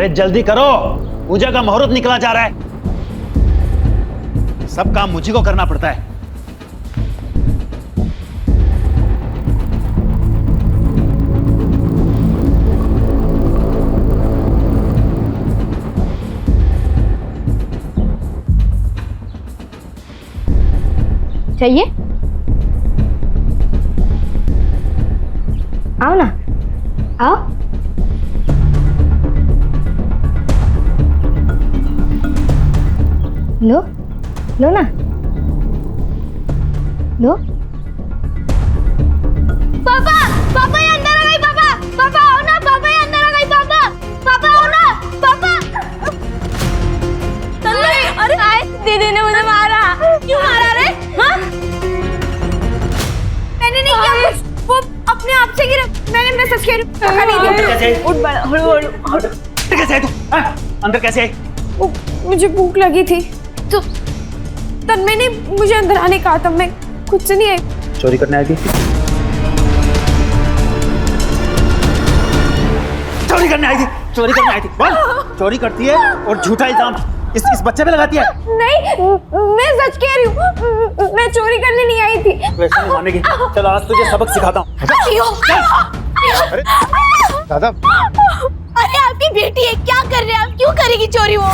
अरे जल्दी करो, पूजा का मुहूर्त निकला जा रहा है। सब काम मुझी को करना पड़ता है। चाहिए? आओ ना, आओ। लो, लो ना, लो। पापा, पापा ये अंदर आ गई। पापा, पापा आओ ना। पापा ये अंदर आ गई। पापा, पापा आओ ना। पापा। अरे आए, दीदी ने मुझे मारा। क्यों मारा रे? हाँ? मैंने नहीं किया कुछ, वो अपने आप से गिरा। मैंने मैसेज किया। उठ बड़ा, हड़ू। कैसे आई तू? अंदर कैसे आई? मुझे भूख लगी थी तो तन्मय ने मुझे अंदर आने कहा था। मैं खुद से नहीं आई। चोरी करने आई थी? चोरी करने आई थी? चोरी करने आई थी? बोल, चोरी करती है और झूठा इल्जाम इस बच्चे पे लगाती है। नहीं, मैं सच कह रही हूँ। मैं चोरी करने नहीं आई थी। वैसे नहीं मानेगी। चल आज तुझे सबक सिखाता हूँ। अरे दादा, अरे आपकी बेटी है, क्या कर रहे हैं आप? क्यों करेगी चोरी वो?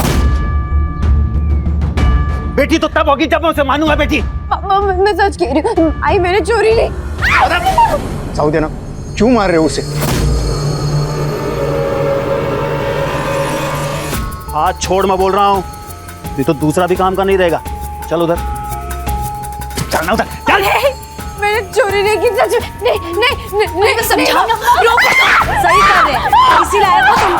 बेटी तो तब होगी जब मैं उसे मानूंगा। बेटी मैं सच कह रही हूँ। आई मैंने चोरी नहीं। साउदी ना, क्यों मार रहे हो उसे? हाथ छोड़, मैं बोल रहा हूँ। ये तो दूसरा भी काम का नहीं रहेगा। चल उधर, चलना उधर, चल। मैंने चोरी नहीं की। सच में नहीं समझाओ ना। सही कर रहे हैं, इसी लायक हो तुम।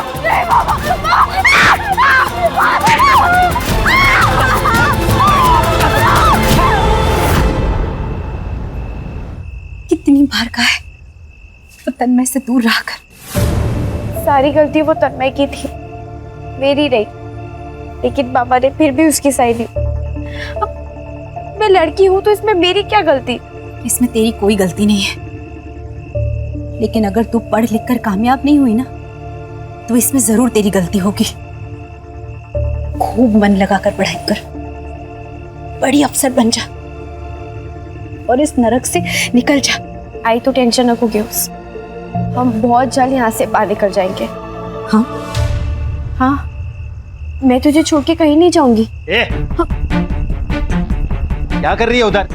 कितनी बार कहा है वो तन्मय से दूर रहा कर। सारी गलती वो तन्मय की थी, मेरी रही। लेकिन पापा ने फिर भी उसकी साइड ली। अब मैं लड़की हूं तो इसमें मेरी क्या गलती? इसमें तेरी कोई गलती नहीं है, लेकिन अगर तू पढ़ लिख कर कामयाब नहीं हुई ना तो इसमें जरूर तेरी गलती होगी। खूब मन लगाकर पढ़ाई कर, बड़ी अफसर बन जा और इस नरक से निकल जा। आई तो टेंशन नको गेस, हम बहुत जल्द यहाँ से बाहर निकल जाएंगे। हाँ हाँ, मैं तुझे छोड़ के कहीं नहीं जाऊंगी। ए, क्या कर रही है उधर?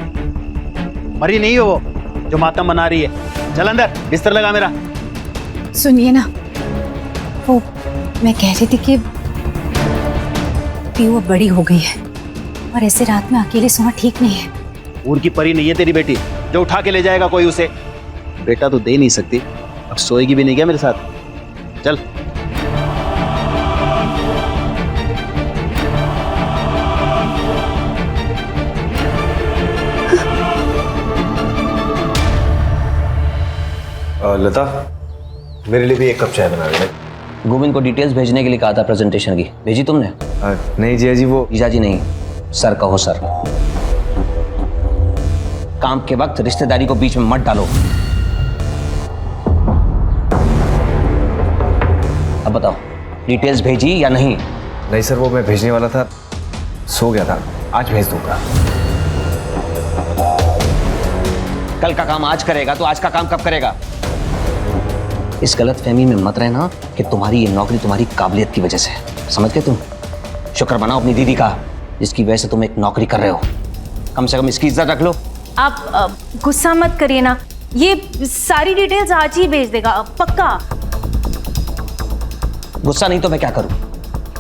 मरी नहीं हो वो जो मातम बना रही है। चल अंदर, बिस्तर लगा मेरा। सुनिए ना, वो मैं कह रही थी कि वो बड़ी हो गई है और ऐसे रात में अकेले सोना ठीक नहीं है। ऊर की परी नहीं है तेरी बेटी जो उठा के ले जाएगा कोई उसे। बेटा तो दे नहीं सकती, अब सोएगी भी नहीं क्या मेरे साथ? चल। लता, मेरे लिए भी एक कप चाय बना देना। गोविंद को डिटेल्स भेजने के लिए कहा था प्रेजेंटेशन की, भेजी तुमने? नहीं जिया जी, वो जीजा जी नहीं, सर कहो सर। काम के वक्त रिश्तेदारी को बीच में मत डालो। अब बताओ, डिटेल्स भेजी या नहीं? नहीं सर, वो मैं भेजने वाला था, सो गया था। आज भेज दूंगा। कल का काम आज करेगा तो आज का काम कब करेगा? इस गलत फहमी में मत रहना कि तुम्हारी ये नौकरी तुम्हारी काबिलियत की वजह से है। समझ गए तुम? शुक्र मनाओ अपनी दीदी का, जिसकी वजह से तुम एक नौकरी कर रहे हो। कम से कम इसकी इज्जत रख लो। आप गुस्सा मत करिए ना, ये सारी डिटेल्स आज ही भेज देगा पक्का। गुस्सा नहीं तो मैं क्या करूं?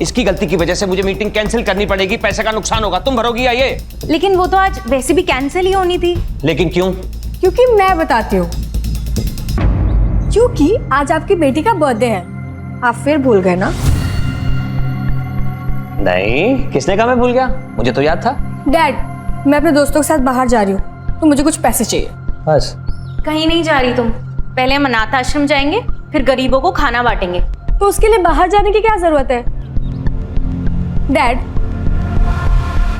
इसकी गलती की वजह से मुझे मीटिंग कैंसिल करनी पड़ेगी, पैसे का नुकसान होगा। तुम भरोगी या ये? लेकिन वो तो आज वैसे भी कैंसिल ही होनी थी। लेकिन क्यों? क्योंकि मैं बताती हूँ। क्योंकि आज आपकी बेटी का बर्थडे है। आप फिर भूल गए ना? नहीं, किसने कहा मैं भूल गया? मुझे तो याद था। डैड, मैं अपने दोस्तों के साथ बाहर जा रही हूँ तो मुझे कुछ पैसे चाहिए। बस? कहीं नहीं जा रही तुम, पहले हम अनाथ आश्रम जाएंगे, फिर गरीबों को खाना बांटेंगे। तो उसके लिए बाहर जाने की क्या जरूरत है? डैड,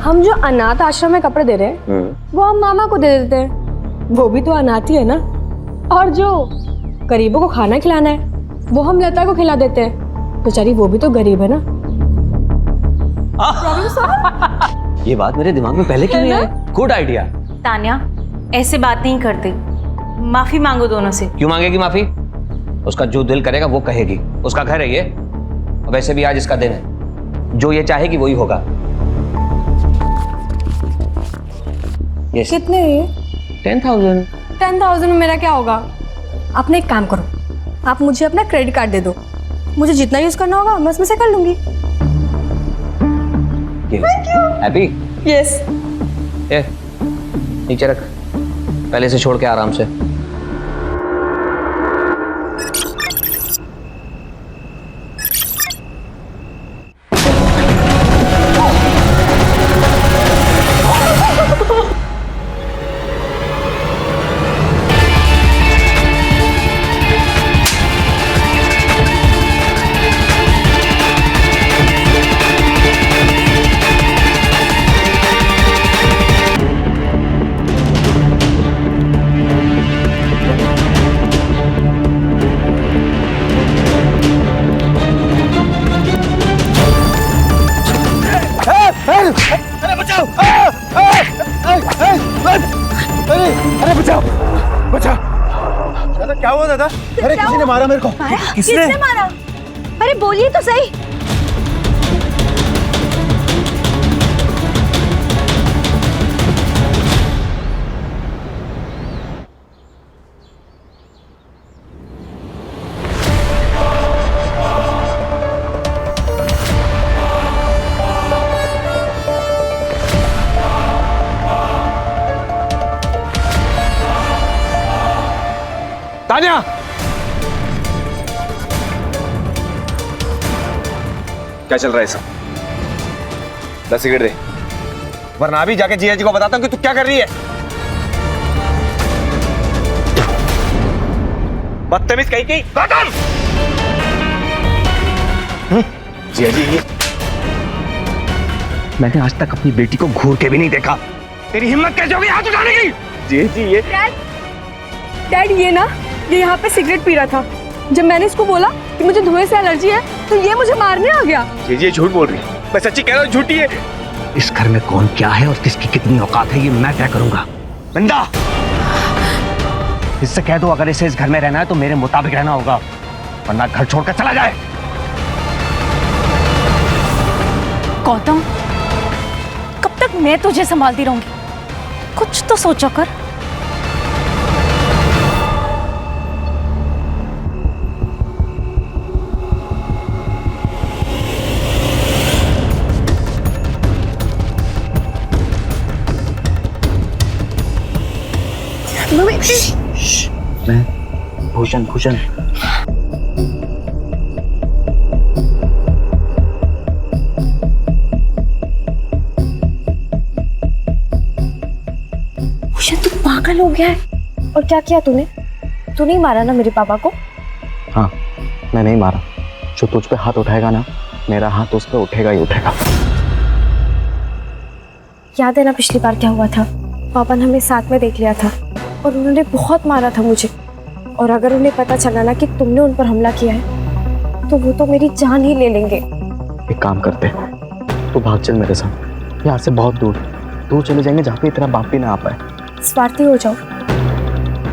हम जो अनाथ आश्रम में कपड़े दे रहे हैं वो हम मामा को दे देते हैं, वो भी तो अनाथ ही है ना। और जो गरीबों को खाना खिलाना है वो हम लता को खिला देते हैं। बेचारी वो भी तो गरीब है ना। ये बात मेरे दिमाग में पहले क्यों नहीं आई? Good idea. तान्या ऐसे बात नहीं करती, माफी मांगो दोनों से। क्यों मांगेगी माफी? उसका जो दिल करेगा वो कहेगी, उसका घर है ये। वैसे भी आज इसका दिन है, जो ये चाहेगी वही होगा। Yes. कितने है ये? 10,000। 10,000 में मेरा क्या होगा? आपने एक काम करो, आप मुझे अपना क्रेडिट कार्ड दे दो, मुझे जितना यूज करना होगा मैं उसमें से कर लूंगी। हैप्पी? यस। ये नीचे रख, पहले से छोड़ के आराम से। अरे बचाओ! अरे बचाओ! बचाओ! दादा क्या हुआ दादा? अरे किसी ने मारा मेरे को। किसने मारा? अरे बोलिए तो सही। तान्या! क्या चल रहा है सब? 10 सिगरेट दे, वरना अभी जाके जीजा जी को बताता हूँ कि तू क्या कर रही है। बदतमीज कहीं की। जीजा जी, मैंने आज तक अपनी बेटी को घूर के भी नहीं देखा। तेरी हिम्मत कैसे होगी हाथ उठाने की? जीजा जी, ये डैड ये ना, ये यहाँ पे सिगरेट पी रहा था। जब मैंने इसको बोला कि मुझे धुएं से एलर्जी है तो ये मुझे मारने आ गया। जीजा झूठ बोल रही है। मैं सच्ची कह रहा हूँ, झूठी है। इस घर में कौन क्या है और किसकी कितनी औकात है ये मैं तय करूंगा। बंदा, इससे कह दो अगर इसे इस घर में रहना है तो मेरे मुताबिक रहना होगा, वरना घर छोड़कर चला जाए। गौतम, कब तक मैं तुझे संभालती रहूंगी? कुछ तो सोचो कर। भूषण भूषण तू पागल हो गया है? और क्या किया तूने? तू नहीं मारा ना मेरे पापा को? हाँ, मैं नहीं मारा। जो तुझ पे हाथ उठाएगा ना, मेरा हाथ उस पे उठेगा ही उठेगा। याद है ना पिछली बार क्या हुआ था? पापा ने हमें साथ में देख लिया था और उन्होंने बहुत मारा था मुझे। और अगर उन्हें पता चला ना कि तुमने उन पर हमला किया है तो वो तो मेरी जान ही ले लेंगे। एक काम करते, तू भाग चल मेरे साथ, यहाँ से बहुत दूर दूर चले जाएंगे जहाँ पे तेरा बाप भी ना आ पाए। स्वार्थी हो जाओ,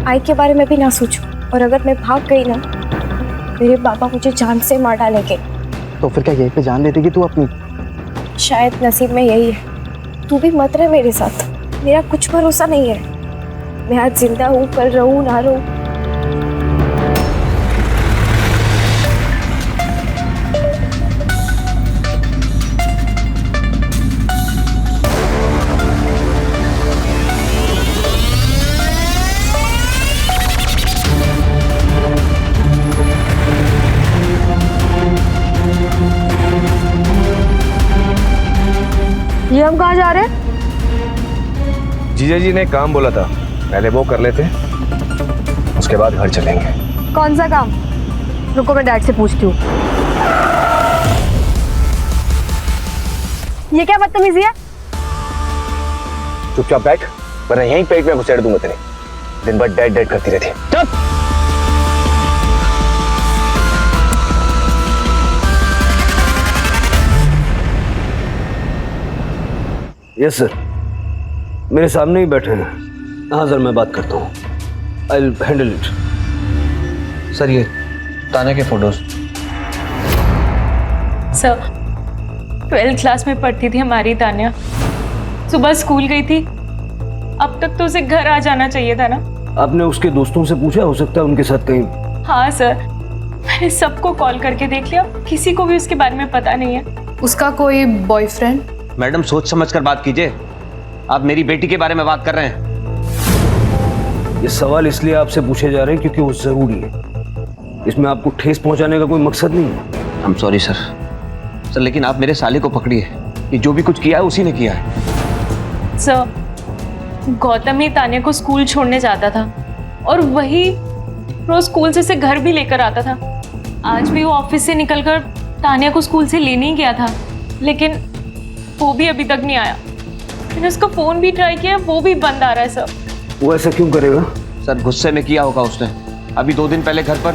आई के बारे में भी ना सोचो। और अगर मैं भाग गई ना, मेरे पापा मुझे जान से मार डालेंगे। तो फिर क्या यहीं पे जान दे देगी तू अपनी? शायद नसीब में यही है। तू भी मत रह मेरे साथ, मेरा कुछ भरोसा नहीं है। मैं आज जिंदा हूँ, कल रहूँ ना रहूँ। ये हम कहाँ जा रहे हैं? जीजा जी ने काम बोला था, पहले वो कर लेते, उसके बाद घर चलेंगे। कौन सा काम? रुको मैं डैड से पूछती हूँ। ये क्या बदतमीजी है? चुपचाप बैठ, वरना यहीं पेट में घुसेड़ दूंगा तेरे। दिन भर डेड डेड करती रहती है। चुप! यस सर, मेरे सामने ही बैठे हैं। हाँ सर, मैं बात करता हूँ। I will handle it. Sir ये तान्या के फोटोज। सर 12th क्लास में पढ़ती थी हमारी तान्या। सुबह स्कूल गई थी, अब तक तो उसे घर आ जाना चाहिए था ना। आपने उसके दोस्तों से पूछा? हो सकता है उनके साथ कहीं। हाँ सर, मैंने सबको कॉल करके देख लिया, किसी को भी उसके बारे में पता नहीं है। उसका कोई बॉयफ्रेंड? मैडम सोच समझ कर बात कीजिए, आप मेरी बेटी के बारे में बात कर रहे हैं। ये सवाल इसलिए आपसे पूछे जा रहे हैं क्योंकि वो जरूरी है। इसमें आपको ठेस पहुंचाने का कोई मकसद नहीं है। I am sorry sir. Sir लेकिन आप मेरे साले को पकड़िए, कि जो भी कुछ किया है उसी ने किया है। सर गौतम ही तान्या को स्कूल छोड़ने जाता था और वही रोज स्कूल से घर भी लेकर आता था। आज भी वो ऑफिस से निकलकर तान्या को स्कूल से लेने ही गया था, लेकिन वो भी अभी तक नहीं आया। मैंने उसका फोन भी ट्राई किया, वो भी बंद आ रहा है सर। वो ऐसा क्यों करेगा? सर गुस्से में किया होगा उसने। अभी 2 दिन पहले घर पर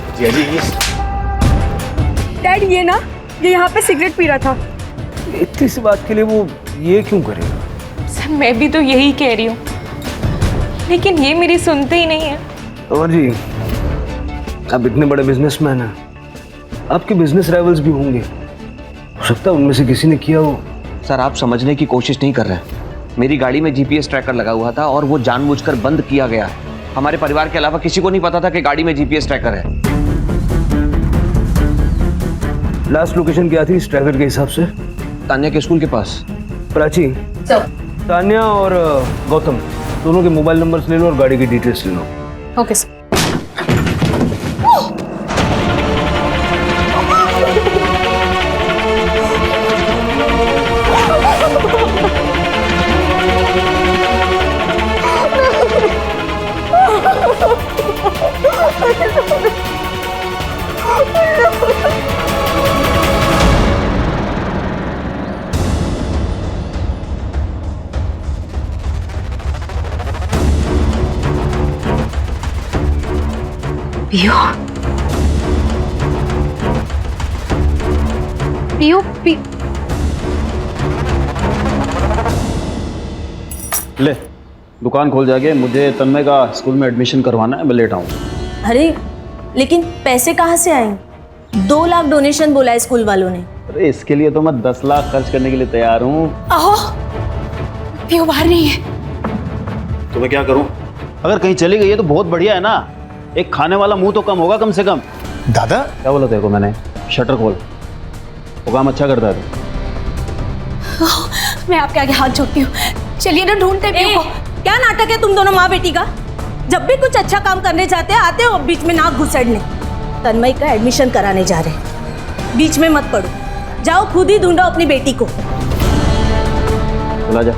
डैड ये यहाँ पे सिगरेट पी रहा था। इतनी सी बात के लिए वो ये क्यों करेगा? सर मैं भी तो यही कह रही हूँ, लेकिन ये मेरी सुनते ही नहीं है। और जी, आप इतने बड़े बिजनेसमैन हैं, आपके बिजनेस राइवल्स भी होंगे, हो सकता है उनमें से किसी ने किया हो। सर आप समझने की कोशिश नहीं कर रहे हैं। मेरी गाड़ी में जीपीएस ट्रैकर लगा हुआ था और वो जानबूझकर बंद किया गया है। हमारे परिवार के अलावा किसी को नहीं पता था कि गाड़ी में जीपीएस ट्रैकर है। लास्ट लोकेशन क्या थी इस ट्रैकर के हिसाब से? तान्या के स्कूल के पास। प्राची, तान्या और गौतम दोनों के मोबाइल नंबर्स ले लो और गाड़ी की डिटेल्स ले लो। Okay sir. पियो पियो ले दुकान खोल जाके, मुझे तन्मय का स्कूल में एडमिशन करवाना है, मैं लेट आऊँ। अरे लेकिन पैसे कहाँ से आएंगे? 2 लाख डोनेशन बोला है स्कूल वालों ने। अरे इसके लिए तो मैं 10 लाख खर्च करने के लिए तैयार हूँ। आहो, पियो बाहर नहीं है। तो मैं क्या करूँ? अगर कहीं चली गई है तो बहुत बढ़िया है ना, एक खाने वाला मुंह तो कम होगा कम से कम। दादा क्या बोला तेरे को मैंने? शटर खोल, वो काम अच्छा करता है। मैं आपके आगे हाथ जोड़ती हूँ, चलिए ना ढूंढते पियो को। क्या नाटक है तुम दोनों माँ बेटी का? जब भी कुछ अच्छा काम करने जाते हैं आते हो बीच में नाक घुसेड़ने। तन्मय का एडमिशन कराने जा रहे हैं, बीच में मत पड़ो। जाओ खुद ही ढूंढो अपनी बेटी को। चला जा।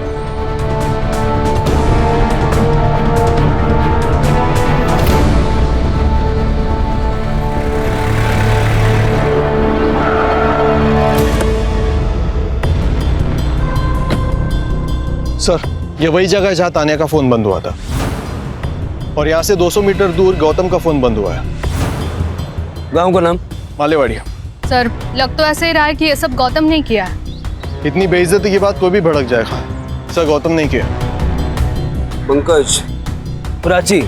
सर, ये वही जगह है जहाँ तान्या का फोन बंद हुआ था, और यहाँ से 200 मीटर दूर गौतम का फोन बंद हुआ है। गांव का नाम? मालेवाड़िया। सर लग तो ऐसे ही रहा है कि ये सब गौतम ने किया है। इतनी बेइज्जती की बात कोई भी भड़क जाएगा। सर गौतम नहीं किया। पंकज, प्राची,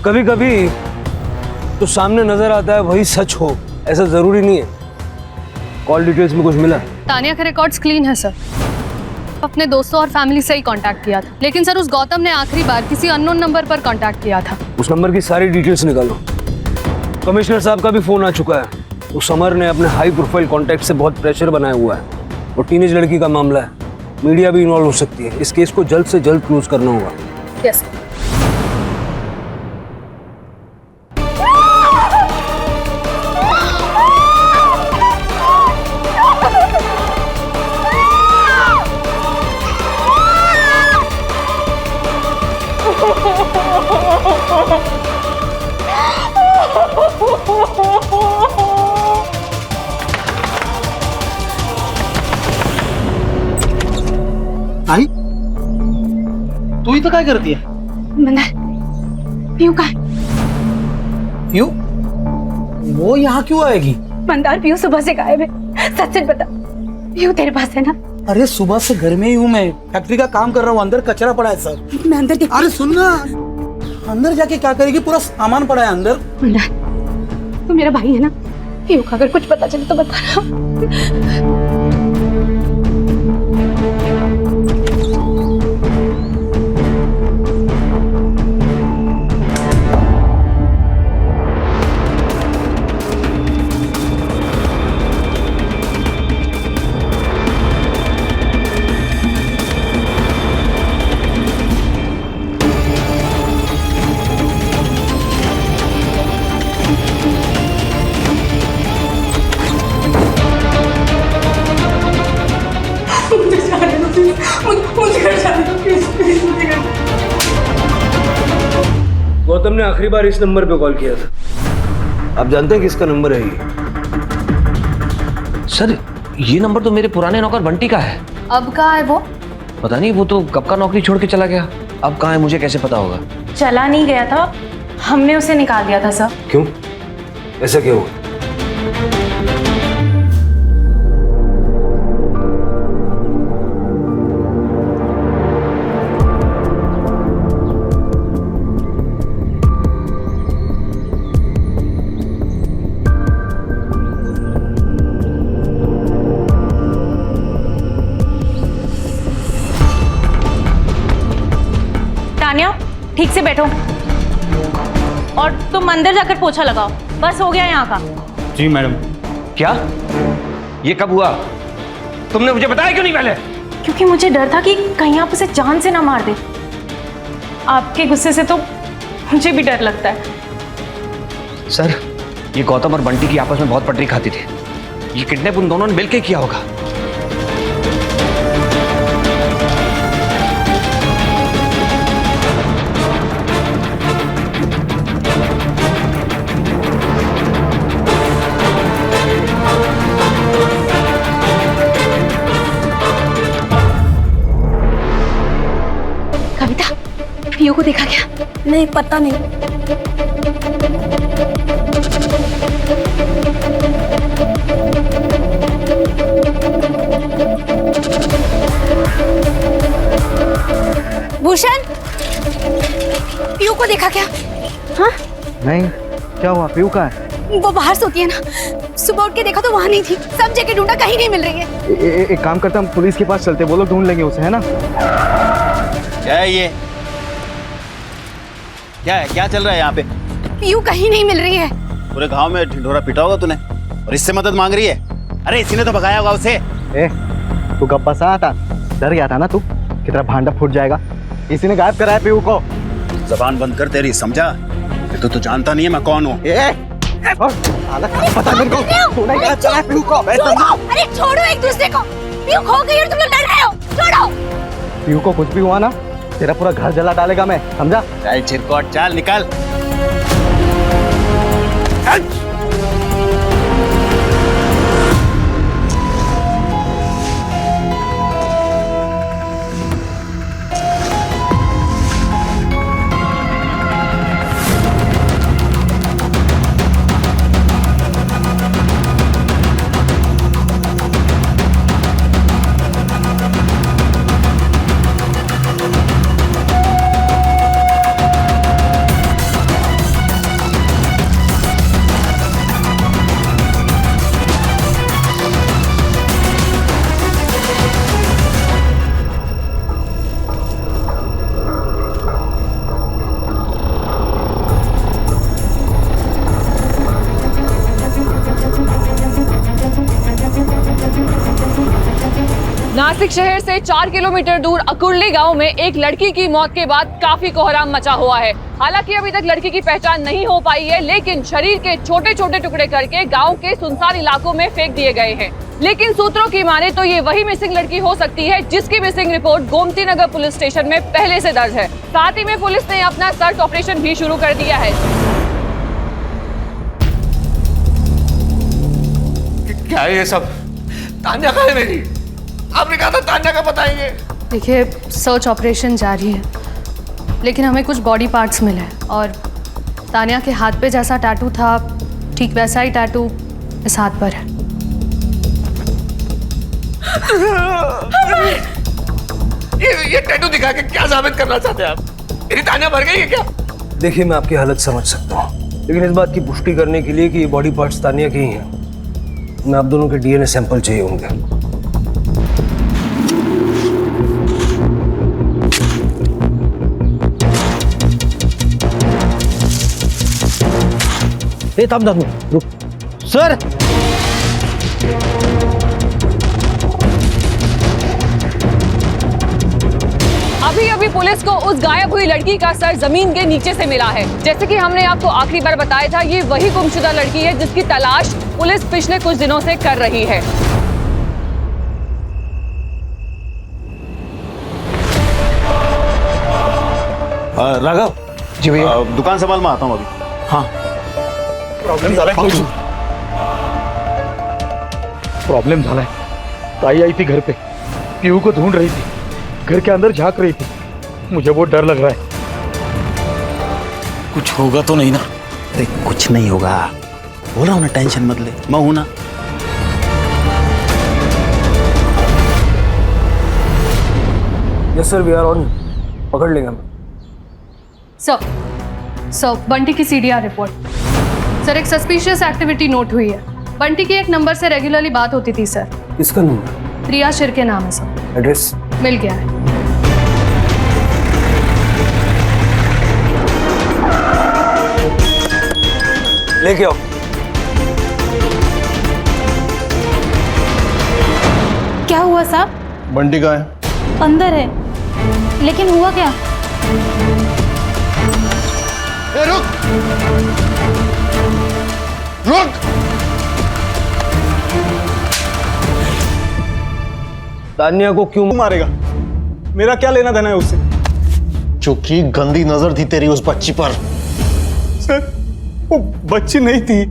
कभी कभी तो सामने नजर आता है वही सच हो, ऐसा जरूरी नहीं है। कॉल डिटेल्स में कुछ मिला? तान्या के रिकॉर्ड्स क्लीन है सर, अपने दोस्तों और फैमिली से ही कांटेक्ट किया था, लेकिन सर उस गौतम ने आखिरी बार किसी अननोन नंबर पर कांटेक्ट किया था। उस नंबर की सारी डिटेल्स निकालो। कमिश्नर साहब का भी फोन आ चुका है। उस समर ने अपने हाई प्रोफाइल कॉन्टैक्ट से बहुत प्रेशर बनाया हुआ है, और टीनेज लड़की का मामला है, मीडिया भी इन्वॉल्व हो सकती है। इस केस को जल्द से जल्द क्लोज करना होगा। यस। आई तू ही तो क्या करती है? मंदार, पियो का क्यों? वो यहाँ क्यों आएगी? मंदार पियो सुबह से गायब है। सच सच बता, पीयू तेरे पास है ना? अरे सुबह से घर में ही हूँ मैं, फैक्ट्री का काम कर रहा हूँ, अंदर कचरा पड़ा है सब। मैं अंदर देख। अरे सुन ना, अंदर जाके क्या करेगी, पूरा सामान पड़ा है अंदर। तू मेरा भाई है ना, पीयू का अगर कुछ पता चले तो बता। गौतम ने आखिरी बार इस नंबर पे कॉल किया था। आप जानते हैं किसका नंबर है ये? सर ये नंबर तो मेरे पुराने नौकर बंटी का है। अब कहाँ है वो? पता नहीं, वो तो कब का नौकरी छोड़ के चला गया। अब कहाँ है मुझे कैसे पता होगा? चला नहीं गया था, हमने उसे निकाल दिया था सर। क्यों? ऐसा क्यों? तान्या ठीक से बैठो और तुम अंदर जाकर पोछा लगाओ। बस हो गया यहाँ का। जी मैडम। क्या? ये कब हुआ? तुमने मुझे बताया क्यों नहीं पहले? क्योंकि मुझे डर था कि कहीं आप उसे जान से ना मार दे। आपके गुस्से से तो मुझे भी डर लगता है। सर ये गौतम और बंटी की आपस में बहुत पटरी खाती थी। ये किडनैप उन दोनों ने मिलकर किया होगा। कविता, पीयू को देखा क्या? नहीं, पता नहीं। भूषण, पीयू को देखा क्या? हाँ? नहीं, क्या हुआ? पीयू कहाँ है? वो बाहर सोती है ना, सुबह उठ के देखा तो वहाँ नहीं थी। सब जगह ढूंढा, कहीं नहीं मिल रही है। एक काम करते, हम पुलिस के पास चलते, वो लोग ढूंढ लेंगे उसे, है ना? क्या है ये? क्या है? क्या चल रहा है यहाँ पे? पीयू कहीं नहीं मिल रही है। पूरे गांव में ढिंढोरा पीटा होगा तूने और इससे मदद मांग रही है? अरे इसी ने तो भगाया होगा उसे। तू गप्पा सा था, डर गया था ना तू कि तेरा भांडा फूट जाएगा। इसी ने गायब कराया पीयू को। जबान बंद कर तेरी, समझा? ये तो तू जानता नहीं है मैं कौन हूँ। पता मेरे को, तूने गायब कराया पीयू को। अरे छोड़ो एक दूसरे को। पीयू खो गई और तुम लोग लड़ रहे हो। छोड़ो। पीयू को कुछ भी हुआ ना, तेरा पूरा घर जला डालेगा मैं, समझा? चल चिरकोट, चल निकल। नासिक शहर से 4 किलोमीटर दूर अकुर्ली गांव में एक लड़की की मौत के बाद काफी कोहराम मचा हुआ है। हालांकि अभी तक लड़की की पहचान नहीं हो पाई है, लेकिन शरीर के छोटे छोटे टुकड़े करके गांव के सुनसान इलाकों में फेंक दिए गए हैं। लेकिन सूत्रों की माने तो ये वही मिसिंग लड़की हो सकती है जिसकी missing report Gomti Nagar police station में पहले से दर्ज है। साथ ही में पुलिस ने अपना सर्च ऑपरेशन भी शुरू कर दिया है। क्या है ये सब? तान्या कहाँ है मेरी? आपने कहा था तान्या का बताएंगे। देखिए सर्च ऑपरेशन जारी है, लेकिन हमें कुछ बॉडी पार्ट्स मिले हैं और तान्या के हाथ पे जैसा टैटू था ठीक वैसा ही टैटू इस हाथ पर है। ये टैटू दिखा के क्या साबित करना चाहते हैं आप? मेरी तानिया मर गई है क्या? देखिए, मैं आपकी हालत समझ सकता हूँ, लेकिन इस बात की पुष्टि करने के लिए कि ये बॉडी पार्ट्स तानिया के ही हैं, मैं आप दोनों के डीएनए सैंपल चाहिए होंगे। थाम रुक सर। अभी अभी पुलिस को उस गायब हुई लड़की का सर जमीन के नीचे से मिला है। जैसे कि हमने आपको आखिरी बार बताया था, ये वही गुमशुदा लड़की है जिसकी तलाश पुलिस पिछले कुछ दिनों से कर रही है। राघव जी भैया। दुकान संभाल, मैं आता हूँ अभी। हाँ प्रॉब्लम झाला है। ताई आई थी घर पे, पीहू को ढूंढ रही थी, घर के अंदर झांक रही थी। मुझे बहुत डर लग रहा है। कुछ होगा तो नहीं ना? अरे कुछ नहीं होगा, बोल रहा हूँ ना, टेंशन मत ले, मैं हूं ना। Yes sir, we are on, पकड़ लेंगे हम। सर बंटी की सीडीआर रिपोर्ट। सर, एक सस्पिशियस एक्टिविटी नोट हुई है। बंटी की एक नंबर से रेगुलरली बात होती थी सर। किसका नंबर? प्रिया शिर के नाम है सर। एड्रेस मिल गया है। लेके आओ। क्या हुआ साहब? बंटी कहाँ है? अंदर है, लेकिन हुआ क्या? ए, रुक रुक। तानिया को क्यों मारेगा? मेरा क्या लेना देना है उससे? चूंकि गंदी नजर थी तेरी उस बच्ची पर। सर, वो बच्ची नहीं थी,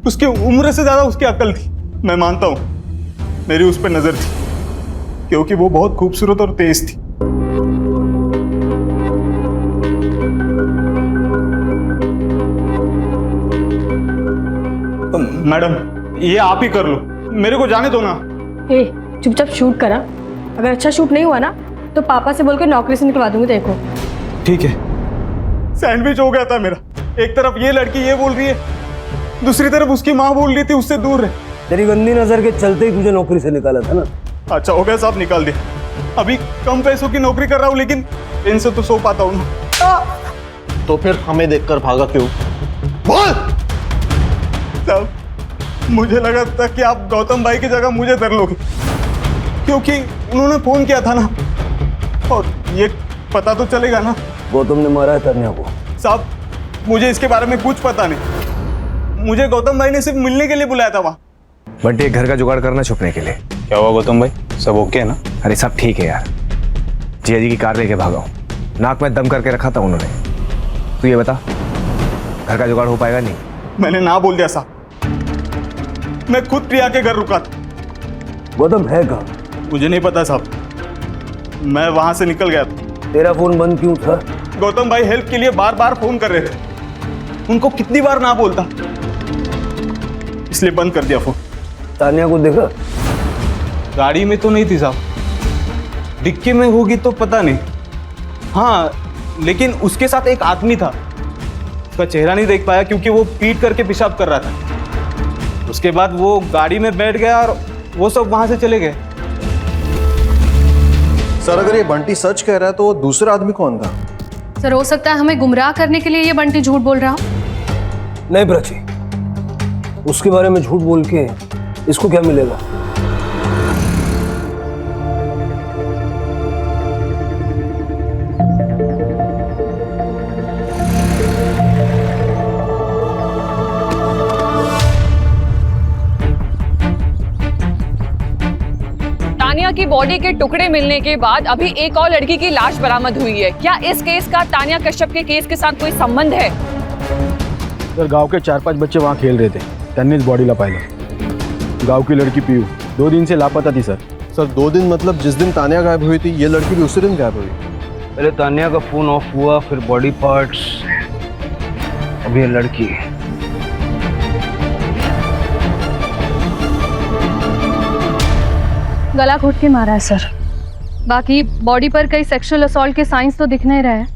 उसकी उम्र से ज्यादा उसकी अकल थी। मैं मानता हूं मेरी उस पर नजर थी, क्योंकि वो बहुत खूबसूरत और तेज थी। मैडम, ये आप ही कर लो, मेरे को जाने दो ना। चुपचाप शूट करा। अगर अच्छा शूट नहीं हुआ ना तो पापा से बोल के नौकरी से निकलवा दूंगी। देखो ठीक है। सैंडविच हो गया था मेरा। एक तरफ ये लड़की ये बोल रही है, दूसरी तरफ उसकी माँ बोल रही थी उससे दूर रहे। तेरी गंदी नजर के चलते ही तुझे नौकरी से निकाला था ना। अच्छा हो गया साहब, निकाल दिया। अभी कम पैसों की नौकरी कर रहा हूँ, लेकिन इनसे तो सो पाता हूँ ना। तो फिर हमें देखकर भागा क्यों? बोल। साहब, मुझे लगा था कि आप गौतम भाई की जगह मुझे धर लोगे, क्योंकि उन्होंने फोन किया था ना, और ये पता तो चलेगा ना। गौतम ने मारा है तानिया को। साहब, मुझे इसके बारे में कुछ पता नहीं। मुझे गौतम भाई ने सिर्फ मिलने के लिए बुलाया था वहाँ। बंटी, घर का जुगाड़ करना छुपने के लिए। क्या हुआ गौतम भाई, सब ओके है ना? अरे सब ठीक है यार, जिया जी की कार लेके भागा हूँ। नाक में दम करके रखा था उन्होंने। तू ये बता, घर का जुगाड़ हो पाएगा? नहीं, मैंने ना बोल दिया साहब। मैं खुद प्रिया के घर रुका था। गौतम है कहाँ? मुझे नहीं पता साहब, मैं वहां से निकल गया था। तेरा फोन बंद क्यों था? गौतम भाई हेल्प के लिए बार बार फोन कर रहे थे, उनको कितनी बार ना बोलता, इसलिए बंद कर दिया फोन। तानिया को देखा? गाड़ी में तो नहीं थी साहब, डिक्की में होगी तो पता नहीं। हाँ, लेकिन उसके साथ एक आदमी था, उसका चेहरा नहीं देख पाया क्योंकि वो पीट करके पेशाब कर रहा था। उसके बाद वो गाड़ी में बैठ गया और वो सब वहां से चले गए। सर, अगर ये बंटी सच कह रहा है तो वो दूसरा आदमी कौन था? सर, हो सकता है हमें गुमराह करने के लिए ये बंटी झूठ बोल रहा हो। नहीं प्राची, उसके बारे में झूठ बोल के इसको क्या मिलेगा? तानिया की बॉडी के टुकड़े मिलने के बाद अभी एक और लड़की की लाश बरामद हुई है। क्या इस केस का तानिया कश्यप के केस के साथ कोई संबंध है? सर, गांव के 4-5 बच्चे वहाँ खेल रहे थे, त्यांनीच बॉडीला पाहिलं। गांव की लड़की पीयू 2 दिन से लापता थी सर। सर, 2 दिन मतलब जिस दिन तानिया गायब हुई थी, ये लड़की भी उसी दिन गायब हुई। पहले तानिया का फोन ऑफ हुआ, फिर बॉडी पार्ट्स, अब ये लड़की। गला घोट के मारा है सर। बाकी बॉडी पर कई सेक्सुअल असॉल्ट के साइंस तो दिख नहीं रहे हैं,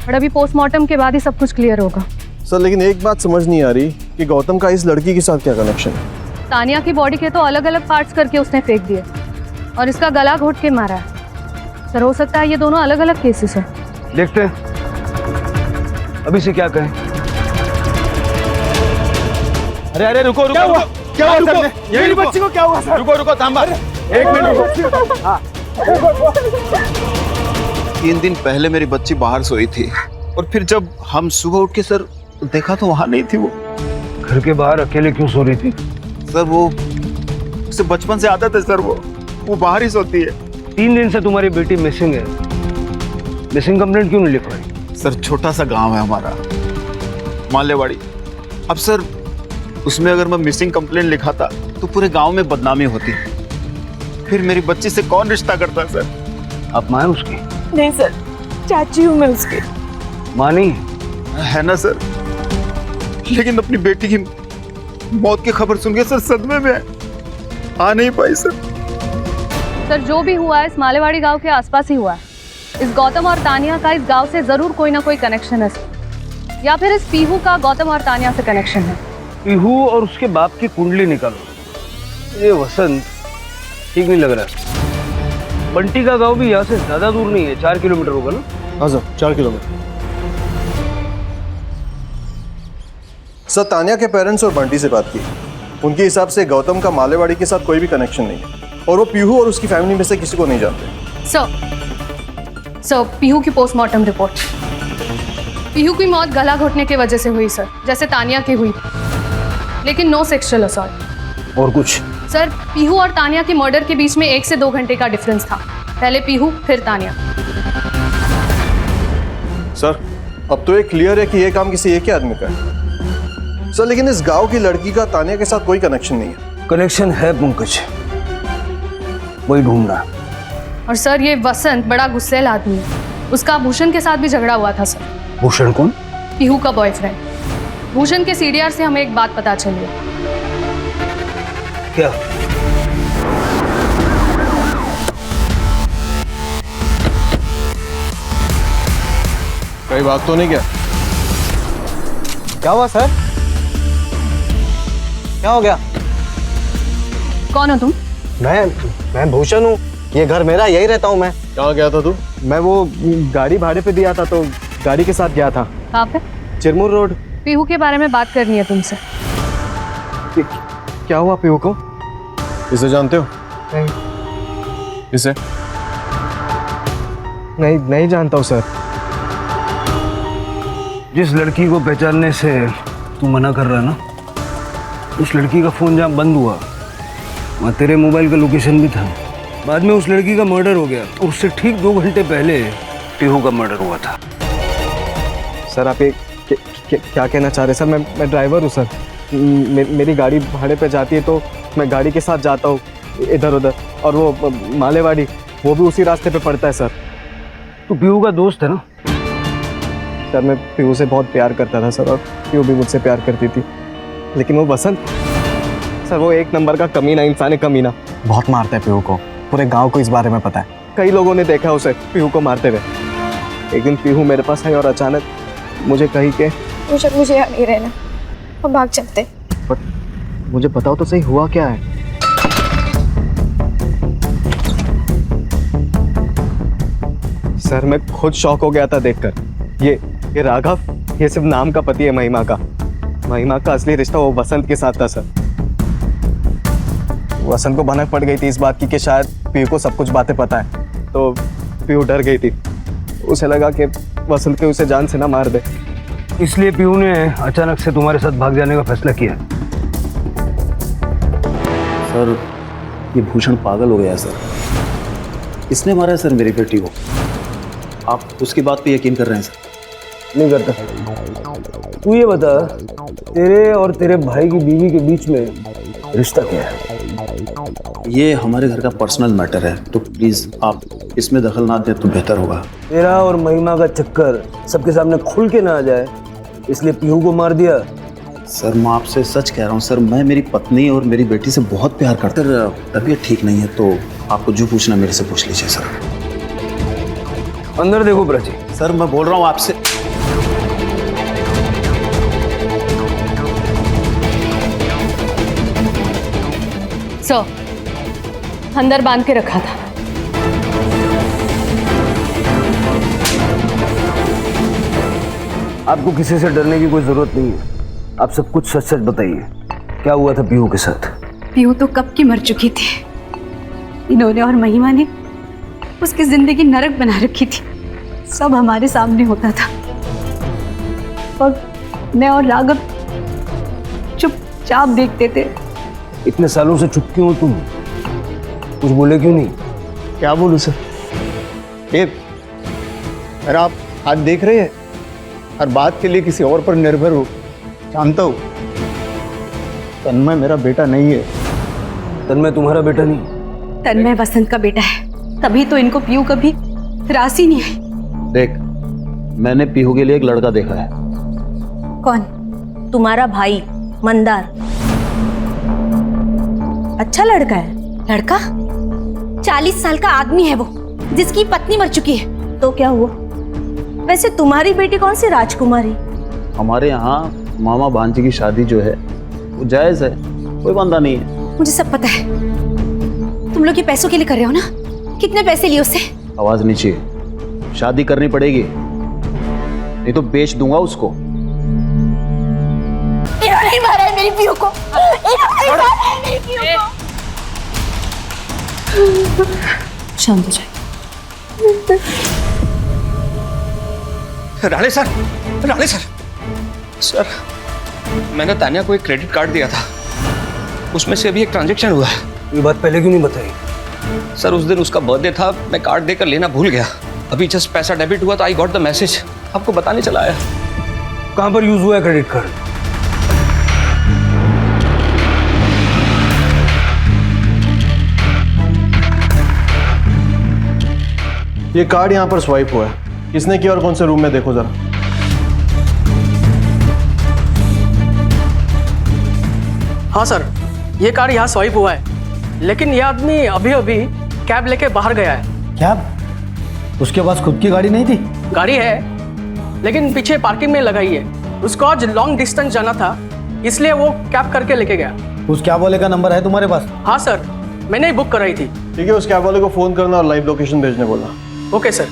बट अभी पोस्टमार्टम के बाद ही सब कुछ क्लियर होगा। सर लेकिन एक बात समझ नहीं आ रही कि गौतम का इस लड़की के साथ क्या कनेक्शन है। तानिया की बॉडी के तो अलग अलग पार्ट्स करके उसने फेंक दिए और इसका गला घोट के मारा है। सर हो सकता है ये दोनों अलग अलग केसेस हैं। देखते हैं अभी से क्या कहें। अरे अरे रुको रुको रुको, क्या हुआ सर? मेरी बच्ची को क्या हुआ सर? रुको रुको थांबा, एक मिनट रुको। हाँ 3 दिन पहले मेरी बच्ची बाहर सोई थी और फिर जब हम सुबह उठ के सर देखा तो वहां नहीं थी वो। घर के बाहर अकेले क्यों सो रही थी? सर वो उसे बचपन से आदत है सर, वो बाहर ही सोती है। 3 दिन से तुम्हारी बेटी मिसिंग है, मिसिंग कंप्लेंट क्यों नहीं लिखवाई? सर छोटा सा गांव है हमारा, मालेवाड़ी। अब सर उसमें अगर मैं मिसिंग कंप्लेंट लिखाता तो पूरे गांव में बदनामी होती, फिर मेरी बच्ची से कौन रिश्ता करता सर? आप मां हैं उसकी? नहीं सर, चाची हूँ मैं उसकी। मां नहीं है ना सर, लेकिन अपनी बेटी की मौत की खबर सुन के सर सदमे में आ नहीं पाई सर। सर जो भी हुआ है इस मालेवाड़ी गांव के आसपास ही हुआ है। इस गौतम और तानिया का इस गांव से जरूर कोई ना कोई कनेक्शन है सर, या फिर इस पीहू का गौतम और तानिया से कनेक्शन है। पीहू और उसके बाप की कुंडली निकालो। ये वसंत ठीक नहीं लग रहा है। बंटी का गांव भी यहाँ से ज्यादा दूर नहीं है, 4 किलोमीटर होगा ना? हाँ सर 4 किलोमीटर। सर तानिया के पेरेंट्स और बंटी से बात की, उनके हिसाब से गौतम का मालेवाड़ी के साथ कोई भी कनेक्शन नहीं है और वो पीहू और उसकी फैमिली में से किसी को नहीं जानते। सर पीहू की पोस्टमार्टम रिपोर्ट। पीहू की मौत गला घोटने की वजह से हुई सर, जैसे तानिया की हुई, लेकिन नो सेक्सुअल असॉल्ट। और कुछ? सर पीहू और तानिया के मर्डर के बीच में 1 से 2 घंटे का डिफरेंस था, पहले पीहू फिर तानिया। सर अब तो ये क्लियर है कि ये काम किसी एक ही आदमी का है सर, लेकिन इस गांव की लड़की का तानिया के साथ कोई कनेक्शन नहीं है। कनेक्शन है पंकज, वही ढूंढना। और सर ये वसंत बड़ा गुस्सैल आदमी है, उसका भूषण के साथ भी झगड़ा हुआ था सर। भूषण कौन? पीहू का बॉयफ्रेंड। भूषण के सीडीआर से हमें एक बात पता चली है। क्या? कई बात तो नहीं क्या? क्या हुआ सर? क्या हो गया? कौन हो तुम? मैं भूषण हूँ, ये घर मेरा, यही रहता हूँ मैं। कहाँ गया था तू? मैं वो गाड़ी भाड़े पे दिया था तो गाड़ी के साथ गया था। कहाँ पे? चिरमुर रोड। पीहू के बारे में बात करनी है तुमसे। क्या हुआ पीहू को? इसे जानते हो? नहीं। इसे? नहीं जानता हूँ सर। जिस लड़की को पहचानने से तू मना कर रहा है ना, उस लड़की का फोन जहाँ बंद हुआ वहाँ तेरे मोबाइल का लोकेशन भी था। बाद में उस लड़की का मर्डर हो गया और उससे ठीक 2 घंटे पहले पीहू का मर्डर हुआ था। सर आप ये क्या कहना चाह रहे हैं? सर मैं ड्राइवर हूँ सर, मेरी गाड़ी भाड़े पे जाती है तो मैं गाड़ी के साथ जाता हूँ इधर उधर, और वो मालेवाड़ी वो भी उसी रास्ते पे पड़ता है सर। तू पीहू का दोस्त है ना? सर मैं पीहू से बहुत प्यार करता था सर, और पीहू भी मुझसे प्यार करती थी, लेकिन वो वसंत सर वो 1 नंबर का कमीना इंसान है, कमीना। बहुत मारता है पीहू को, पूरे गांव को इस बारे में पता है। कई लोगों ने देखा उसे पीहू को मारते हुए। एक दिन पीहू मेरे पास आई और अचानक मुझे कही कि मुझे यहाँ नहीं रहना, हम भाग चलते। मुझे बताओ तो सही हुआ क्या है? सर मैं खुद शॉक हो गया था देखकर। ये राघव, ये सिर्फ नाम का पति है महिमा का। महिमा का असली रिश्ता वो वसंत के साथ था सर। वसंत को भनक पड़ गई थी इस बात की कि शायद पीहू को सब कुछ बातें पता है, तो पीहू डर गई थी। उसे लगा कि वसंत के उसे जान से ना मार दे, इसलिए पीहू ने अचानक से तुम्हारे साथ भाग जाने का फैसला किया। सर ये भूषण पागल हो गया है सर, इसने मारा है सर मेरी बेटी को। आप उसकी बात पे यकीन कर रहे हैं सर? नहीं करता। तू ये बता, तेरे और तेरे भाई की बीवी के बीच में रिश्ता क्या है? ये हमारे घर का पर्सनल मैटर है, तो प्लीज आप इसमें दखल ना दें तो बेहतर होगा। तेरा और महिमा का चक्कर सबके सामने खुल के ना आ जाए, इसलिए पीहू को मार दिया सर मैं आपसे सच कह रहा हूँ सर, मैं मेरी पत्नी और मेरी बेटी से बहुत प्यार करता हूँ। तबीयत ठीक नहीं है तो आपको जो पूछना मेरे से पूछ लीजिए सर। अंदर देखो ब्रजी। सर मैं बोल रहा हूँ आपसे। सर, अंदर बांध के रखा था। आपको किसी से डरने की कोई जरूरत नहीं है। आप सब कुछ सच सच बताइए, क्या हुआ था पीहू के साथ? पीहू तो कब की मर चुकी थी। इन्होंने और महिमा ने उसकी जिंदगी नरक बना रखी थी। सब हमारे सामने होता था और मैं और राघव चुपचाप देखते थे। इतने सालों से चुप क्यों हो तुम? कुछ बोले क्यों नहीं? क्या बोलूं सर? ये मेरा आप हाथ देख रहे हैं, हर बात के लिए किसी और पर निर्भर हो। जानता हूँ तन्मय मेरा बेटा नहीं है। तन्मय तुम्हारा बेटा नहीं? तन्मय वसंत का बेटा है, तभी तो इनको पीहू कभी राशि नहीं आई। देख, मैंने पीहू के लिए एक लड़का देखा है। कौन? तुम्हारा भाई मंदार। अच्छा लड़का है। लड़का? 40 साल का आदमी है वो, जिसकी पत्नी मर चुकी है। तो क्या हुआ? वैसे तुम्हारी बेटी कौन सी राजकुमारी? हमारे यहाँ मामा भांजी की शादी जो है वो जायज है, कोई बंदा नहीं है। मुझे सब पता है। तुम लोग ये पैसों के लिए कर रहे हो ना? कितने पैसे लिए उससे? आवाज नीचे। शादी करनी पड़ेगी, नहीं तो बेच दूंगा उसको। इन्होंने मारा है मेरी पीहू को। इन्होंने मारा है मेरी पीहू को। शांत हो जाए। Rane sir, Rane sir, sir मैंने तान्या को एक क्रेडिट कार्ड दिया था, उसमें से अभी एक ट्रांजैक्शन हुआ है। ये बात पहले क्यों नहीं बताई? सर उस दिन उसका बर्थडे था, मैं कार्ड देकर लेना भूल गया। अभी जस्ट पैसा डेबिट हुआ तो आई गॉट द मैसेज, आपको बताने चला आया। कहाँ पर यूज हुआ है क्रेडिट कार्ड? ये कार्ड यहाँ पर स्वाइप हुआ है। किसने किया और कौन से रूम में, देखो जरा। हाँ सर, ये कार्ड यहाँ स्वाइप हुआ है, लेकिन ये आदमी अभी अभी कैब लेके बाहर गया है। कैब? उसके पास खुद की गाड़ी नहीं थी? गाड़ी है, लेकिन पीछे पार्किंग में लगाई है। उसको आज लॉन्ग डिस्टेंस जाना था, इसलिए वो कैब करके लेके गया। उस कैब वाले का नंबर है तुम्हारे पास? हाँ सर, मैंने ही बुक कराई थी। ठीक है, उस कैब वाले को फोन करना और लाइव लोकेशन भेजने बोला। Okay sir.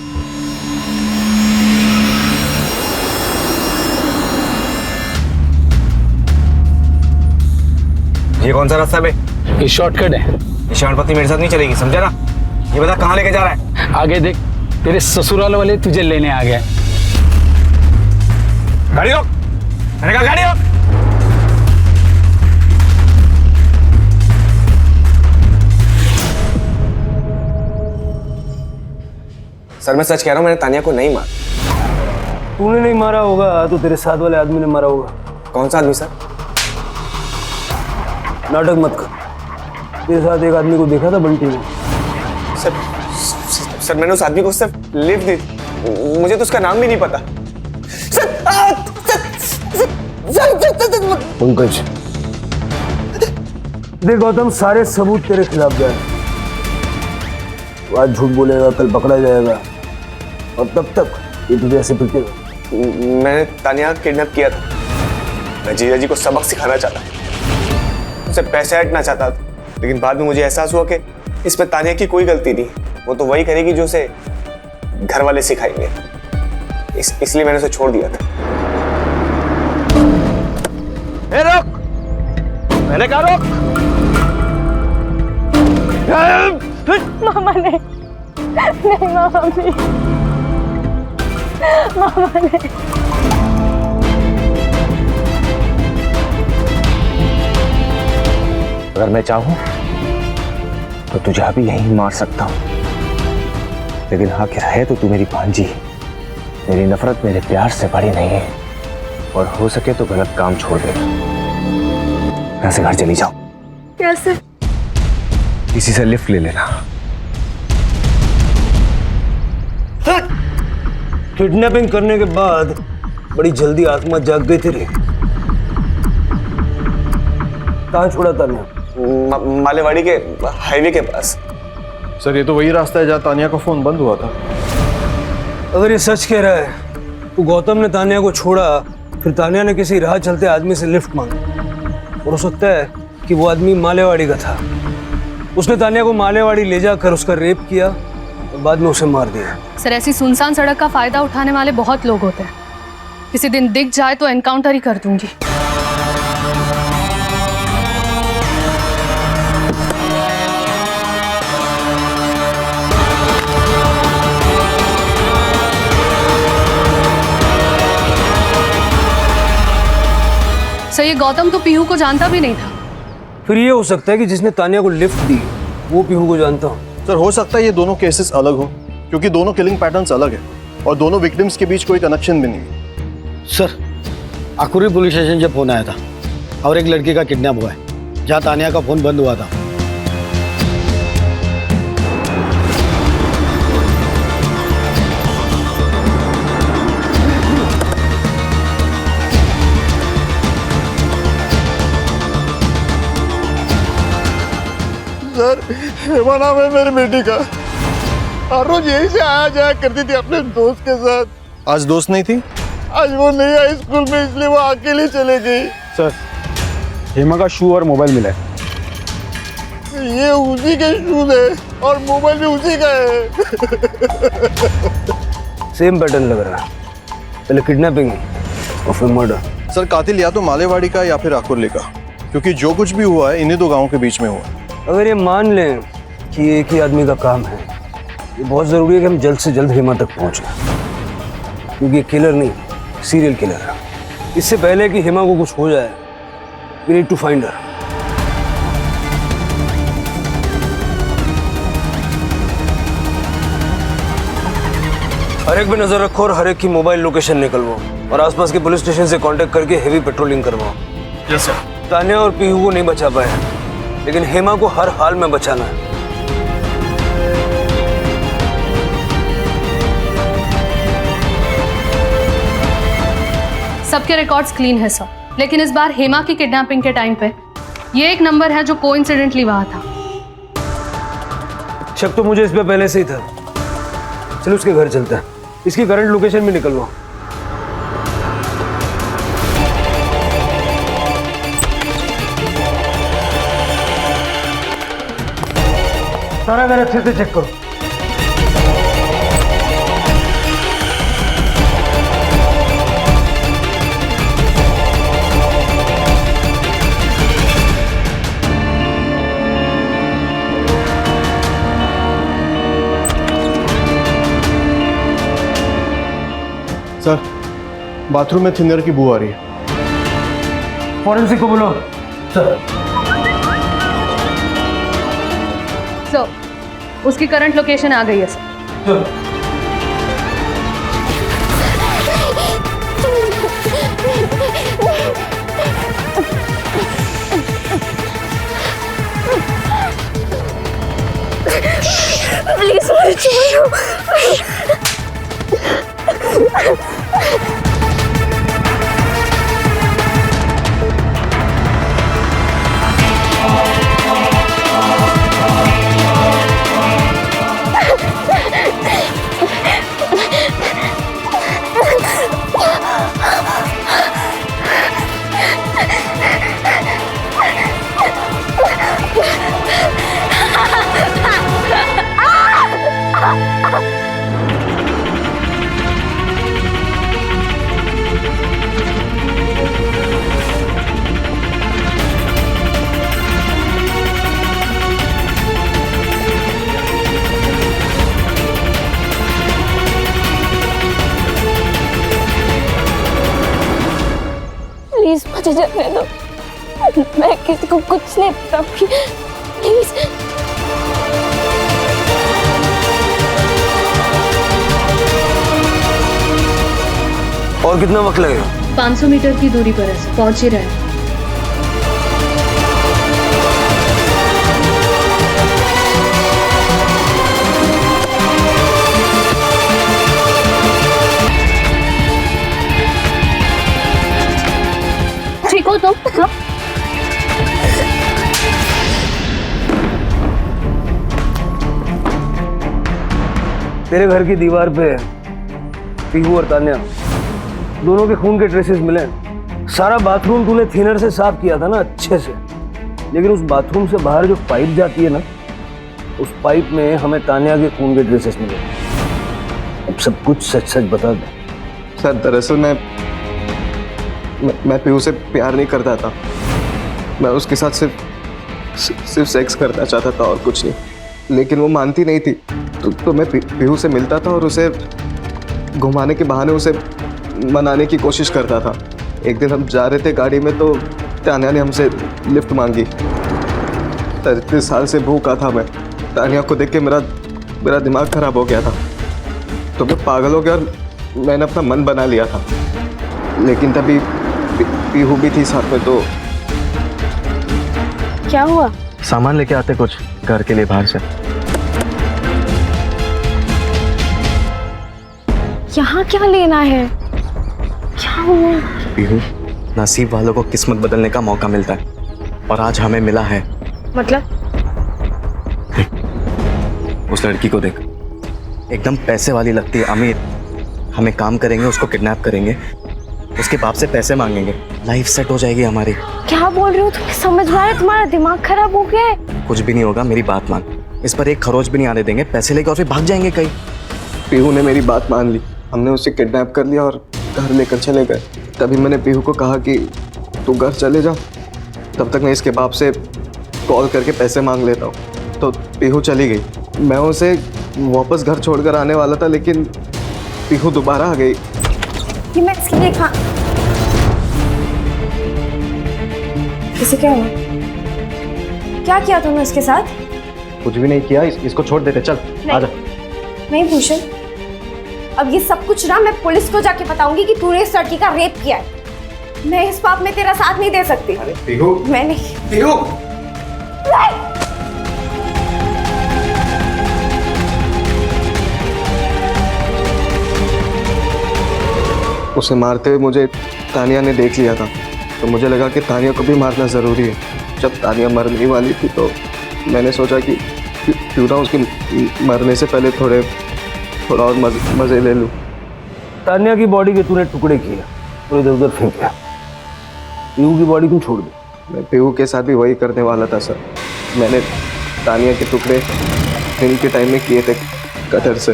ये कौन सा रास्ता है बे? ये शॉर्टकट है। ये शॉर्टकट मेरे साथ नहीं चलेगी, समझा ना? ये बता कहाँ लेके जा रहा है? आगे देख, तेरे ससुराल वाले तुझे लेने आ गए। गाड़ी रोक, मैंने कहा गाड़ी रोक। सर मैं सच कह रहा हूँ, मैंने तानिया को नहीं मारा। तूने नहीं मारा होगा तो तेरे साथ वाले आदमी ने मारा होगा। कौन सा आदमी सर? नाटक मत कर। तेरे साथ एक आदमी को देखा था बंटी ने। सर मैंने उस आदमी को सिर्फ लिफ्ट दी, मुझे तो उसका नाम भी नहीं पता। पंकज, देख गौतम, सारे सबूत तेरे खिलाफ गए। आज झूठ बोलेगा, कल पकड़ा जाएगा, और तब तक ये तुझे ऐसे पिटेगा। मैंने तानिया किडनैप किया था। मैं जीजा जी को सबक सिखाना चाहता, उसे पैसे हटना चाहता था, लेकिन बाद में मुझे एहसास हुआ कि इसमें तानिया की कोई गलती नहीं। वो तो वही करेगी जो उसे घर वाले सिखाएंगे, इसलिए मैंने उसे छोड़ दिया था। ए रोक, मैंने कहा रोक। मामा ने नहीं, मामा भी, मामा ने। अगर मैं चाहूं तो तुझे अभी यहीं मार सकता हूं, लेकिन आखिर है तो तू मेरी भांजी। मेरी नफरत मेरे प्यार से बड़ी नहीं है, और हो सके तो गलत काम छोड़ दे। यहाँ से घर चली जाओ। कैसे? किसी से लिफ्ट ले लेना। किडनैपिंग करने के बाद बड़ी जल्दी आत्मा जाग गई तेरी। कहाँ छोड़ा तानिया? मालेवाड़ी के हाईवे के पास। सर ये तो वही रास्ता है जहाँ तानिया का फोन बंद हुआ था। अगर ये सच कह रहा है तो गौतम ने तानिया को छोड़ा, फिर तानिया ने किसी राह चलते आदमी से लिफ्ट मांगी और हो सकता है कि वो आदमी मालेवाड़ी का था। उसने तानिया को मालेवाड़ी ले जाकर उसका रेप किया और बाद में उसे मार दिया। सर ऐसी सुनसान सड़क का फायदा उठाने वाले बहुत लोग होते हैं। किसी दिन दिख जाए तो एनकाउंटर ही कर दूंगी। सर ये गौतम तो पीहू को जानता भी नहीं था। फिर ये हो सकता है कि जिसने तानिया को लिफ्ट दी वो पीहू को जानता हो। सर हो सकता है ये दोनों केसेस अलग हो, क्योंकि दोनों किलिंग पैटर्न्स अलग है और दोनों विक्टिम्स के बीच कोई कनेक्शन भी नहीं। सर अकुरी पुलिस स्टेशन से फोन आया था और एक लड़की का किडनैप हुआ है जहाँ तानिया का फोन बंद हुआ था। सर हेमा नाम है मेरी बेटी का, हर रोज यही से आया जाया करती थी अपने दोस्त के साथ। आज दोस्त नहीं थी? आज वो नहीं आई स्कूल में, इसलिए वो अकेली चले गई। सर हेमा का शू और मोबाइल मिला है। ये उसी के शूज है और मोबाइल भी उसी का है। सेम पैटर्न लग रहा है, पहले किडनैपिंग और फिर मर्डर। सर कातिल या तो मालेवाड़ी का या फिर आकुर्ली का, क्योंकि जो कुछ भी हुआ है इन्हीं दो गांवों के बीच में हुआ। अगर ये मान लें कि एक ही आदमी का काम है, ये बहुत ज़रूरी है कि हम जल्द से जल्द हेमा तक पहुंचें, क्योंकि ये किलर नहीं सीरियल किलर है। इससे पहले कि हेमा को कुछ हो जाए, we need to find her. हर एक पे नजर रखो और हर एक की मोबाइल लोकेशन निकलवाओ और आसपास के पुलिस स्टेशन से कांटेक्ट करके हेवी पेट्रोलिंग करवाओ। Yes sir. तानिया और पीहू को नहीं बचा पाए, लेकिन हेमा को हर हाल में बचाना है। सबके रिकॉर्ड्स क्लीन है सर, लेकिन इस बार हेमा की किडनैपिंग के टाइम पे ये एक नंबर है जो कोइंसिडेंटली वहां था। शक तो मुझे इस पे पहले से ही था। चलो उसके घर चलते हैं, इसकी करंट लोकेशन भी निकलवाओ। सारा घर अच्छे से चेक करो। सर बाथरूम में थिनर की बू आ रही है। फॉरेंसिक को बोलो। सर उसकी करंट लोकेशन आ गई है सर। प्लीज मुझे छोड़ो। प्लीज मुझे जाने दो, मैं किसी को कुछ नहीं बताऊंगी, प्लीज। और कितना वक्त लगेगा? 500 मीटर की दूरी पर है, पहुंच ही रहे हैं। ठीक हो तुम? तेरे घर की दीवार पे पीहू और तान्या दोनों के खून के ट्रेसेस मिले। सारा बाथरूम तूने थिनर से साफ किया था ना अच्छे से, लेकिन उस बाथरूम से बाहर जो पाइप जाती है ना, उस पाइप में हमें तान्या के खून के ट्रेसेस मिले। अब सब कुछ सच सच बता दे। सर दरअसल मैं पीहू से प्यार नहीं करता था। मैं उसके साथ सिर्फ सेक्स करना चाहता था और कुछ नहीं, लेकिन वो मानती नहीं थी। तो मैं पीहू से मिलता था और उसे घुमाने के बहाने उसे मनाने की कोशिश करता था। एक दिन हम जा रहे थे गाड़ी में तो तान्या ने हमसे लिफ्ट मांगी। 33 साल से भूखा था मैं। तान्या को देख के मेरा दिमाग खराब हो गया था, तो मैं पागल हो गया और मैंने अपना मन बना लिया था। लेकिन तभी पीहू भी थी साथ में। तो क्या हुआ? सामान लेके आते कुछ घर के लिए बाहर से। यहाँ क्या लेना है? क्या हुआ? पीहू, नसीब वालों को किस्मत बदलने का मौका मिलता है और आज हमें मिला है। मतलब? देख, उस लड़की को देख, एकदम पैसे वाली लगती है, अमीर। हमें काम करेंगे, उसको किडनैप करेंगे, उसके बाप से पैसे मांगेंगे, लाइफ सेट हो जाएगी हमारी। क्या बोल रहे हो? तुम्हें समझ में आ रहा है? तुम्हारा दिमाग खराब हो गया है? कुछ भी नहीं होगा, मेरी बात मान। इस पर एक खरोच भी नहीं आने देंगे, पैसे लेके और फिर भाग जाएंगे कहीं। पीहू ने मेरी बात मान ली। हमने उसे किडनैप कर लिया और घर लेकर चले गए। तभी मैंने पीहू को कहा कि तू घर चले जा, तब तक मैं इसके बाप से कॉल करके पैसे मांग लेता हूँ। तो पीहू चली गई। मैं उसे वापस घर छोड़कर आने वाला था, लेकिन पीहू दोबारा आ गई। ये मैं इसके लिए इसे क्या हुआ? क्या किया तुमने उसके साथ? कुछ भी नहीं किया, इसको छोड़ देते। चल आजा। नहीं भूषण, अब ये सब कुछ ना मैं पुलिस को जाके बताऊंगी कि तूने इस लड़की का रेप किया है। मैं इस पाप में तेरा साथ नहीं दे सकती। अरे पीहू, मैं नहीं। पीहू, उसे मारते हुए मुझे तानिया ने देख लिया था, तो मुझे लगा कि तानिया को भी मारना ज़रूरी है। जब तानिया मरने वाली थी तो मैंने सोचा कि क्यों ना उसके मरने से पहले थोड़ा और मज़े ले लूँ। तान्या की बॉडी के तूने टुकड़े किए और इधर उधर फेंका। पीहू की बॉडी क्यों छोड़ दी? मैं पीहू के साथ भी वही करने वाला था सर। मैंने तानिया के टुकड़े दिन के टाइम में किए थे कटर से।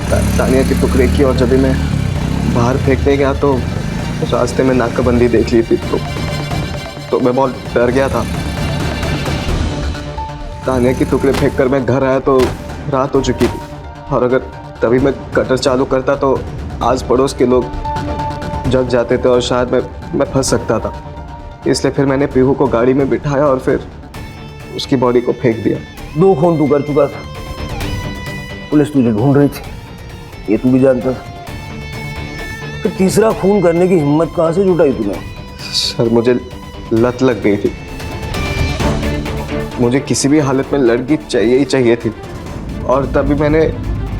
तानिया के टुकड़े किए और जब भी मैं बाहर फेंकने गया तो रास्ते में नाकाबंदी देख ली थी, तो मैं बहुत डर गया था। तानिया के टुकड़े फेंककर मैं घर आया तो रात हो चुकी थी, और अगर तभी मैं कटर चालू करता तो आस पड़ोस के लोग जग जाते थे और शायद मैं फंस सकता था। इसलिए फिर मैंने पीहू को गाड़ी में बिठाया और फिर उसकी बॉडी को फेंक दिया। 2 खून तू कर चुका था, पुलिस तुझे ढूंढ रही थी, ये तू भी जानता था। फिर तीसरा खून करने की हिम्मत कहाँ से जुटाई तूने? सर मुझे लत लग गई थी। मुझे किसी भी हालत में लड़की चाहिए ही चाहिए थी, और तभी मैंने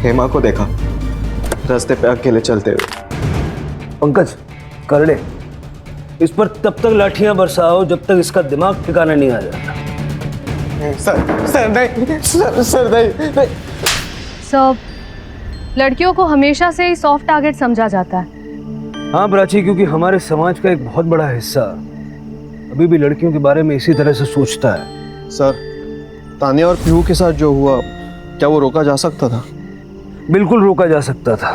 हेमा को देखा रास्ते पे अकेले चलते हुए। पंकज, करड़े, इस पर तब तक लाठियां बरसाओ जब तक इसका दिमाग ठिकाना नहीं आ जाता। सर नहीं, सर नहीं। सब लड़कियों को हमेशा से ही सॉफ्ट टारगेट समझा जाता है। हाँ प्राची, क्योंकि हमारे समाज का एक बहुत बड़ा हिस्सा अभी भी लड़कियों के बारे में इसी तरह से सोचता है। सर, तानिया और पीहू के साथ जो हुआ, क्या वो रोका जा सकता था? बिल्कुल रोका जा सकता था।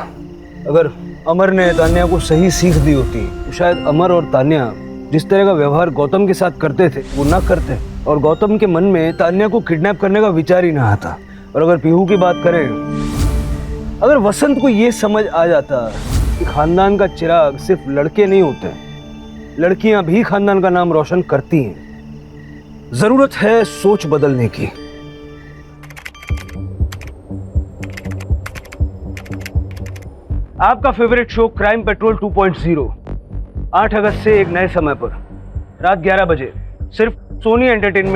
अगर अमर ने तान्या को सही सीख दी होती तो शायद अमर और तान्या जिस तरह का व्यवहार गौतम के साथ करते थे वो ना करते, और गौतम के मन में तान्या को किडनैप करने का विचार ही ना आता। और अगर पीहू की बात करें, अगर वसंत को ये समझ आ जाता कि खानदान का चिराग सिर्फ लड़के नहीं होते, लड़कियां भी खानदान का नाम रोशन करती हैं। जरूरत है सोच बदलने की। आपका फेवरेट शो क्राइम पेट्रोल 2.0 8 अगस्त से एक नए समय पर रात 11 बजे सिर्फ सोनी एंटरटेनमेंट